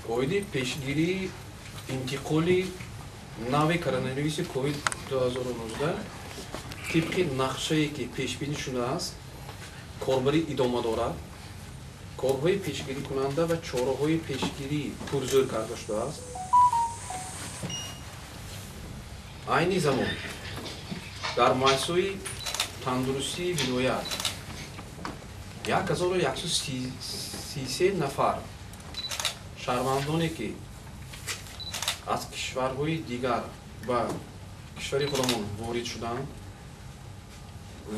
اویدی پیشگیری انتقالی ناوی کoronavirüs کووید 2019 طبق نقشه‌ای که پیش بینی شده است کاربری ادامه دارد. کارهای پیشگیری کننده و چاره‌های پیشگیری پرزور کرده شده است. aynı zaman در محصول تندرستی ولایت 1133 نفر شهروندانی که از کشورهای دیگر و کشور خودمان وارد شدند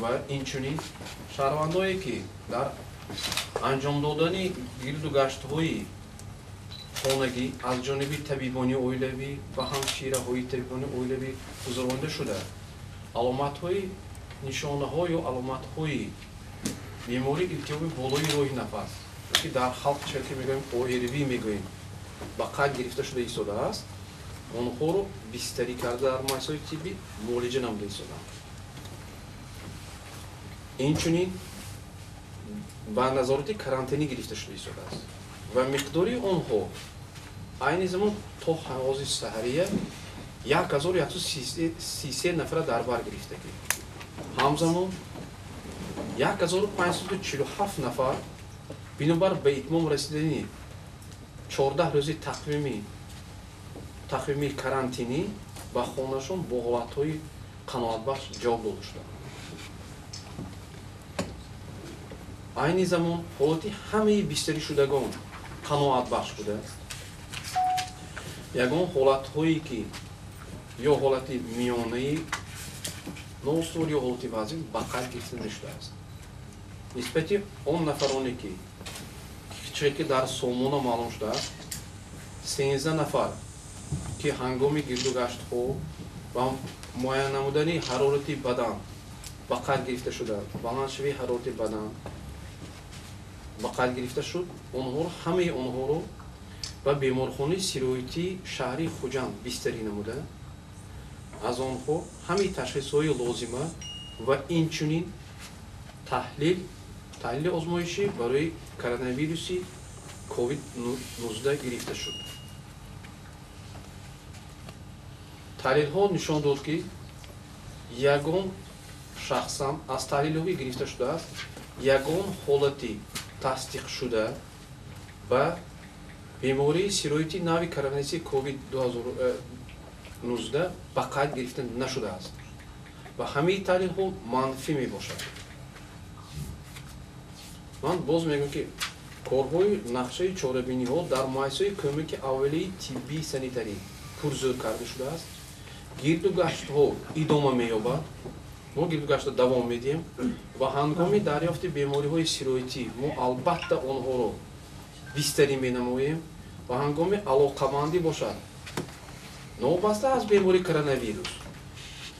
و اینچنین شهروندانی که در انجام دادن گرد و گشت‌های خانگی از جانب طبیبان اولیوی و همشیره‌های طبیبان اولیوی گذرانده شده. علامت‌های نشانه‌ها یا علامت‌های بیماری التهاب بالای راه نفس که در خلق چرکی میگوییم ORV میگوییم با قد گرفته شده ایستاده است. آنها رو بستری کرده در مؤسسه‌های طبی معالجه نموده ایستادند. اینچنین با نظارت کرانتینی گرفته شده ایستاده است و مقداری آنها aynı zaman تا حواس سحریه 1133 نفر دربار گرفته که همزمان 1547 نفر بنابر به اتمام رسیدنی 14 روزی تقویمی کرانتینی با خانه‌شان با حالت‌های قناعت بخش جواب داده شدند. aynı zaman حالتی همه بستری شدگان قناعت بخش بوده. یگان حالت‌هایی که یا حالت میانه‌ای نوستور یا حالت وضعی بقیه گرفته نشده است. نسبت اون نفرانی که در سالمون معلوم شده است 13 نفر که هنگام گرد و گشت و معاینه نمودن حرارت بدن بقیه گرفته شده بلندشوی حرارت بدن بقیه گرفته شد همه اونها رو و بیمارخانه سیرویتی شهری خوجند بستری نموده از آنها همه تشخیص‌های لازمه و اینچنین تحلیل آزمایشی برای کرونا کووید 19 گرفته شد. تحلیل‌ها نشان داد که یگان شخصا از تحلیل‌های گرفته شده است یگان حالتی تصدیق شده و بیماری سیرویتی ناوی کرونا کووید 2019 بقیه گرفته نشده است و همه تحلیل‌ها منفی می باشد. من باز میگم که کارهای نقشه چاره‌بینی ها در مؤسسه کمک اولیه طبی سانیتری پرزور کرده شده است. گرد و گشت ها ادامه می‌یابد. ما گرد و گشت دوام میدیم و هنگام دریافت بیماری های سیرویتی ما البته آنها رو بستری می‌نماییم و هنگام علاقه‌مندی باشد نوبسته از بیماری کرونا ویروس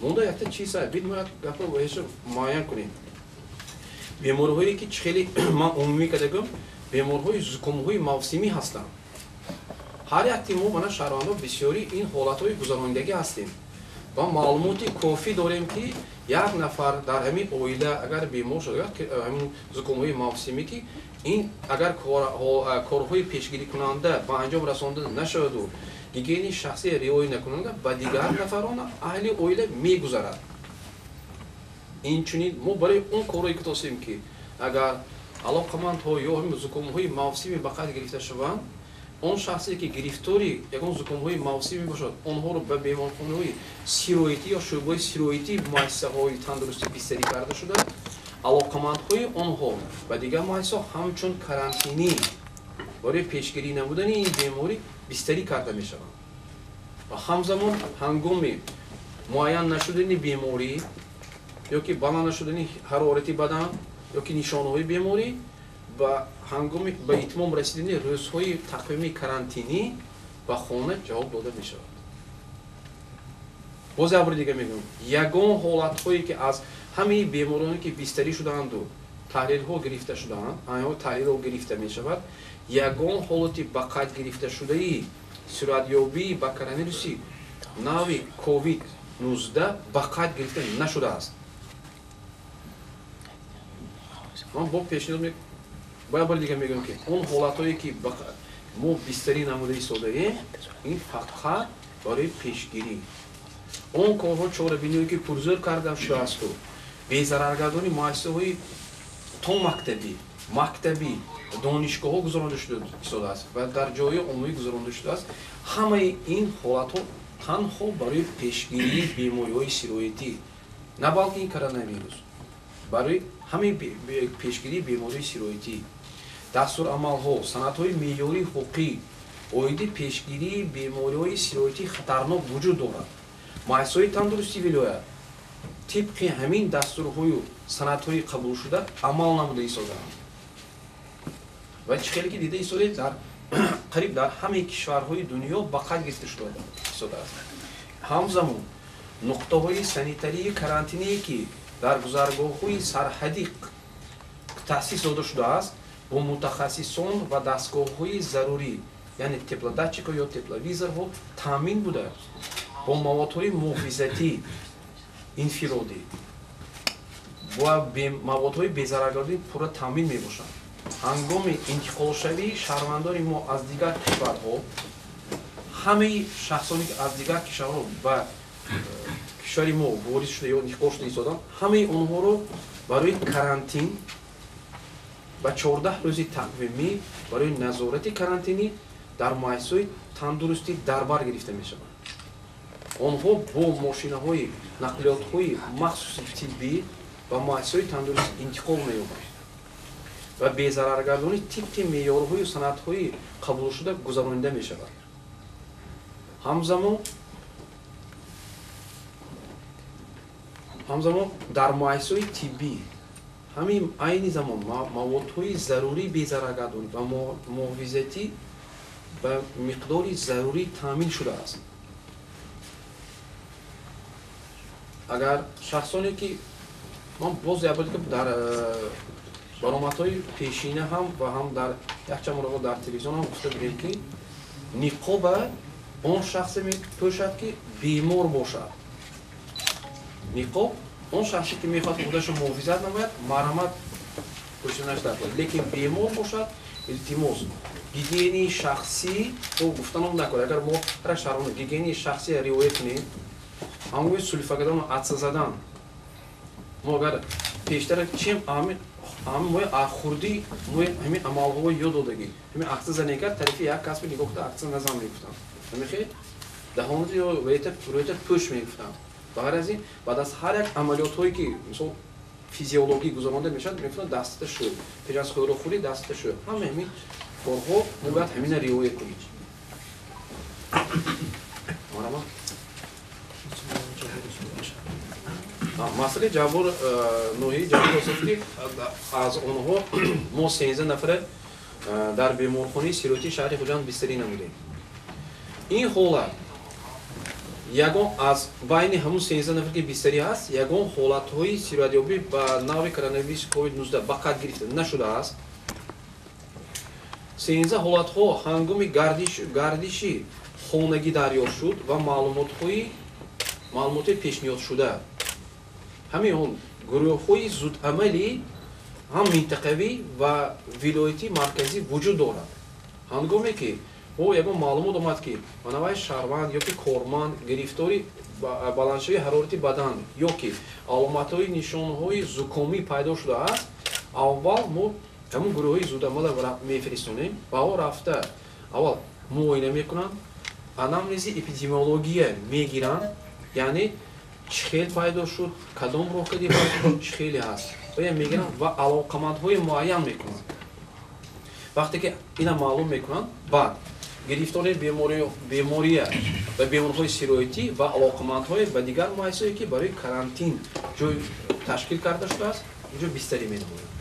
مونده یک چیز است بید ما گپ رو بهش معاین کنیم. بیماری‌هایی که خیلی من عمومی کردم بیماری‌های زکام‌های موسمی هستند. هر یک تیم ما شهروندان بسیاری این حالت‌های گذراندگی هستیم و معلوماتی کافی داریم که یک نفر در همین اویله اگر بیمار شده که همین زکام‌های موسمی که این اگر کارهای پیشگیری کننده با انجام رسانده نشود و گیگین شخصی رعایت نکننده با دیگر نفران اهل اویله میگذرد. اینچنین ما برای اون کارهایی که توصیم که اگر علاقمندها یا همین زکام‌های موسمی بقیه گرفته شوند اون شخصی که گرفتاری یگان زکام‌های موسمی باشد آنها رو به بیمارخانه‌های سیرویتی یا شعبه‌های سیرویتی مؤسسه‌های تندرستی بستری کرده شده علاقمندهای آنها و دیگر مؤسسه‌ها همچون کرانتینی برای پیشگیری نمودن این بیماری بستری کرده می‌شوند و همزمان هنگام معاین نشدن بیماری یا که بلند نشدن حرارت بدن یا که نشانه‌های بیماری و هنگام به اتمام رسیدن روزهای تقویمی کرانتینی و خانه جواب داده می شود. باز یه بار دیگه میگم یگان حالت‌هایی که از همه بیمارانی که بستری شدند و تحلیل‌ها گرفته شدند آنها تحلیل‌ها گرفته می شود یگان حالتی بقیه گرفته شده ای صورتیابی با کرونا ناوی کووید 19 بقیه گرفته نشده است. من با پیشنهاد باید دیگه میگم که اون حالتایی که ما بیشتری نموده سودایی این فقط برای پیشگیری اون کارها چهاربینی که پرزور کرده شده است و بی‌ضررگردانی مؤسسه‌های تو مکتبی دانشگاه‌ها گذرانده شده است و در جای عمومی گذرانده شده است همه این حالت‌ها تنها برای پیشگیری بیماری‌های سیروئیدی نه بلکه این کرونا برای همین پیشگیری بیماری سیروئیدی دستورالعمل‌ها سندهای معیاری حقوقی اویدی پیشگیری بیماری‌های سیروئیدی خطرناک وجود دارد مؤسسه‌های تندرستی ولایت طبق همین دستورهای و سندهای قبول شده عمل نموده ایستاده‌اند و خیلی که دیده ایستاده در قریب در همه کشورهای دنیا به قید گرفته شده است همزمان نقطه‌های سانیتری کرانتینی که در گذرگاه‌های سرحدی تأسیس داده شده است با متخصصان و دستگاه‌های ضروری یعنی تپلاداتچیک‌ها یا تپلاویزرها تامین بوده با موادهای محافظتی انفرادی و موادهای بی‌ضررگردانی پورا تامین می‌باشند هنگام انتقال شوی شهروندان ما از دیگر کشورها همه شخصانی که از دیگر کشورها و کشور ما وارد شده یا انتقال شده ایستادند همه اونها رو برای کرانتین و 14 روزی تقویمی برای نظارت کرانتینی در مؤسسه‌های تندرستی در بر گرفته می‌شوند آنها با ماشین‌های نقلیات‌های مخصوص طبی و مؤسسه‌های تندرستی انتقال می‌یابند و بی‌ضررگردانی طبق معیارهای و سندهای قبول شده گذرانده می‌شود همزمان در مؤسسه‌های طبی همین عین زمان موادهای ضروری بی‌ضررگردانی و محافظتی به مقداری ضروری تامین شده است اگر شخصانی که من باز یابد که در برآمدهای پیشینه هم و هم در یک چند مرتبه در تلویزیون هم گفته بودیم که نقاب اون شخص میپوشد که بیمار باشد نقاب اون شخصی که میخواد خودش رو محافظت نماید مرحمت پوشیدنش در کنید لیکن بیمار باشد التماس گیگینی شخصی رو گفتنم نکنه اگر ما هر شهران گیگینی شخصی روایت کنیم همون سلفه کردن و عطسه زدن ما اگر پیشتر چیم همه آخوردی همین عمل‌های یاد دادگی همین عطسه زنی کرد طرفی یک کس به نگاه کرد عطسه نزن میگفتم نمیخواد دهانت یا رویت پوش میگفتم بغیر از این بعد از هر یک عملیات هایی که مثلا فیزیولوژی گذرانده میشد میگفتن دستش شد پیش از خود رو خوری دستش شد همین کارها ما باید همین رعایت کنیم مسئله جبر نوعی جبر وسیلی از اونها ما 13 نفر در بیمارخانه سیروئیدی شهر خوجند بستری نمودیم این حالت یگان از بین همون 13 نفر که بستری هست یگان حالت‌های سیروئیدیابی با نوع کرونا ویروس کووید 19 به قید گرفته نشده است 13 حالت‌ها هنگام گردشی خانگی دریافت شد و معلومات پیشنهاد شده همین اون گروه‌های زود عملی هم منطقوی و ولایتی مرکزی وجود دارد هنگامی که او یگان معلومات آمد که منوای شهروند یا که کارمند گرفتاری بلندشوی حرارتی بدن یا که علامت‌های نشانه‌های زکامی پیدا شده است اول ما همون گروه‌های زود عمل میفرستونیم با او رفته اول معاینه میکنن آنامنز اپیدمیولوژی میگیرن یعنی چخیل پیدا شد کدام روکدی چخیلی هست و میگیرن و علاقمندهای معین میکنن وقتی که اینا معلوم میکنن بعد گرفتاری بیماری و بیماری‌های سیروئیدی و علاقمندهای و دیگر مؤسسه‌ای که برای کرانتین جای تشکیل کرده شده است اینجا بستری می‌نمایند